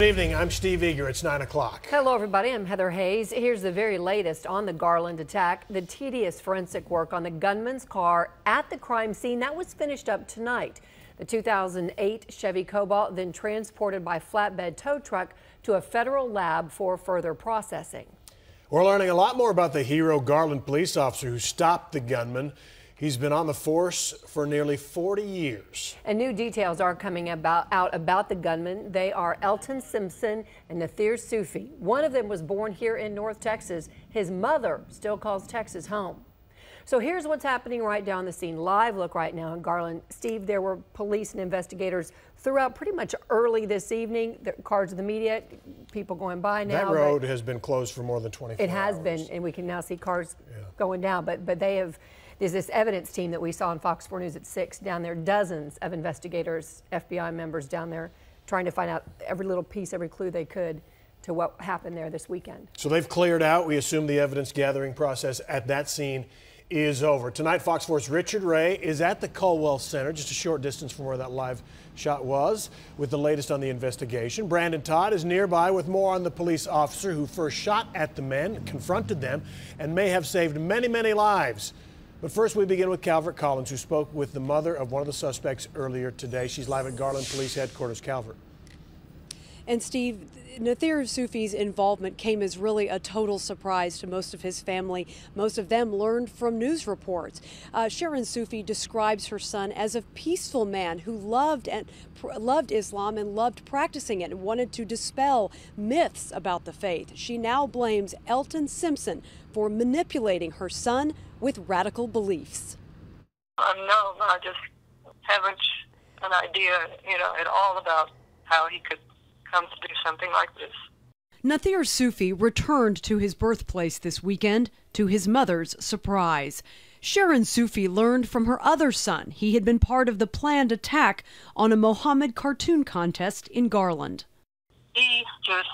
Good evening, I'm Steve Eager. It's 9 o'clock. Hello everybody, I'm Heather Hayes. Here's the very latest on the Garland attack. The tedious forensic work on the gunman's car at the crime scene, that was finished up tonight. The 2008 Chevy Cobalt then transported by flatbed tow truck to a federal lab for further processing. We're learning a lot more about the hero Garland police officer who stopped the gunman. He's been on the force for nearly 40 years. And new details are coming out about the gunmen. They are Elton Simpson and Nathir Soofi. One of them was born here in North Texas. His mother still calls Texas home. So here's what's happening right down the scene. Live look right now in Garland. Steve, there were police and investigators throughout pretty much early this evening. The cars of the media, people going by now. That road has been closed for more than 24 hours. It has been, and we can now see cars going down. But they have. There's this evidence team that we saw on Fox 4 News at 6 down there, dozens of investigators, FBI members down there trying to find out every little piece, every clue they could to what happened there this weekend. So they've cleared out. We assume the evidence gathering process at that scene is over. Tonight, Fox 4's Richard Ray is at the Colwell Center, just a short distance from where that live shot was, with the latest on the investigation. Brandon Todd is nearby with more on the police officer who first shot at the men, confronted them, and may have saved many, many lives. But first, we begin with Calvert Collins, who spoke with the mother of one of the suspects earlier today. She's live at Garland Police Headquarters. Calvert. And Steve, Nathir Soofi's involvement came as really a total surprise to most of his family. Most of them learned from news reports. Sharon Soofi describes her son as a peaceful man who loved Islam and loved practicing it and wanted to dispel myths about the faith. She now blames Elton Simpson for manipulating her son with radical beliefs. No, I just haven't an idea, at all about how he could come to do something like this. Nathir Soofi returned to his birthplace this weekend, to his mother's surprise. Sharon Soofi learned from her other son he had been part of the planned attack on a Mohammed cartoon contest in Garland. He just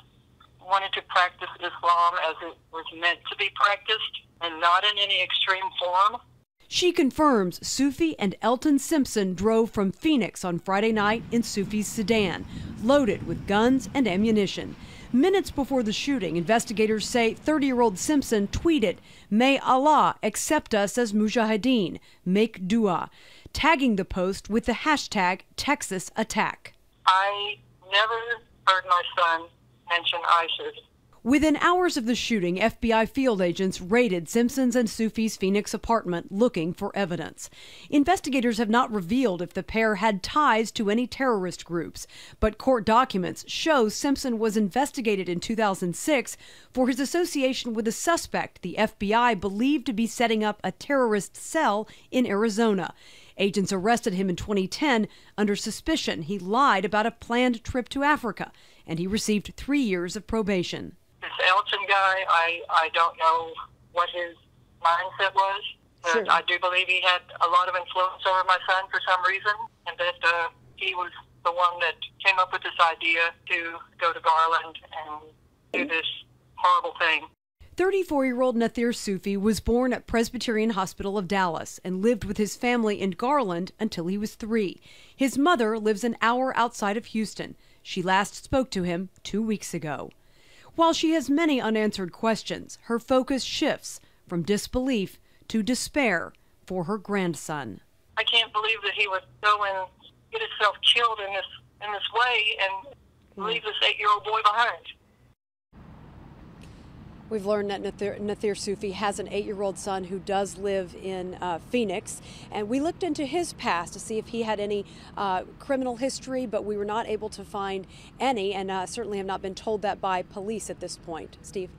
wanted to practice Islam as it was meant to be practiced and not in any extreme form. She confirms Soofi and Elton Simpson drove from Phoenix on Friday night in Soofi's sedan, loaded with guns and ammunition. Minutes before the shooting, investigators say 30-year-old Simpson tweeted, "May Allah accept us as mujahideen, make dua," tagging the post with the hashtag #TexasAttack. I never heard my son mention ISIS. Within hours of the shooting, FBI field agents raided Simpson's and Soofi's Phoenix apartment looking for evidence. Investigators have not revealed if the pair had ties to any terrorist groups, but court documents show Simpson was investigated in 2006 for his association with a suspect the FBI believed to be setting up a terrorist cell in Arizona. Agents arrested him in 2010 under suspicion he lied about a planned trip to Africa, and he received 3 years of probation. This Elton guy, I don't know what his mindset was, but sure. I do believe he had a lot of influence over my son for some reason, and that he was the one that came up with this idea to go to Garland and do this horrible thing. 34-year-old Nathir Soofi was born at Presbyterian Hospital of Dallas and lived with his family in Garland until he was 3. His mother lives an hour outside of Houston. She last spoke to him 2 weeks ago. While she has many unanswered questions, her focus shifts from disbelief to despair for her grandson. I can't believe that he would go and get himself killed in this way and leave this 8-year-old boy behind. We've learned that Nathir Soofi has an 8-year-old son who does live in Phoenix, and we looked into his past to see if he had any criminal history, but we were not able to find any, and certainly have not been told that by police at this point. Steve?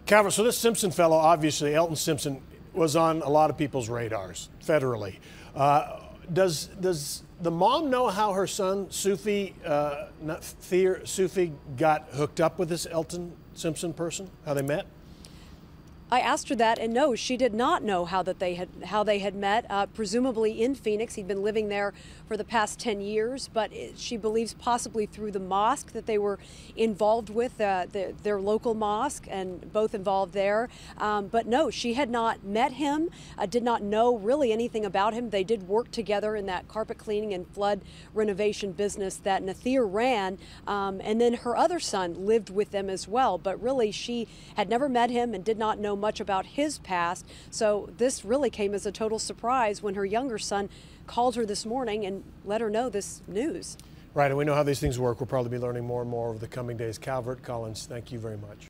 Calvert, so this Simpson fellow, obviously, Elton Simpson, was on a lot of people's radars federally. Does the mom know how her son, Nathir Soofi, got hooked up with this Elton Simpson person, how they met? I asked her that, and no, she did not know how they had met. Presumably in Phoenix, he'd been living there for the past 10 years, but she believes possibly through the mosque that they were involved with, their local mosque, and both involved there. But no, she had not met him, did not know really anything about him. They did work together in that carpet cleaning and flood renovation business that Nathir ran, and then her other son lived with them as well. But really, she had never met him and did not know much about his past. So this really came as a total surprise when her younger son called her this morning and let her know this news. Right, and we know how these things work. We'll probably be learning more and more over the coming days. Calvert Collins, thank you very much.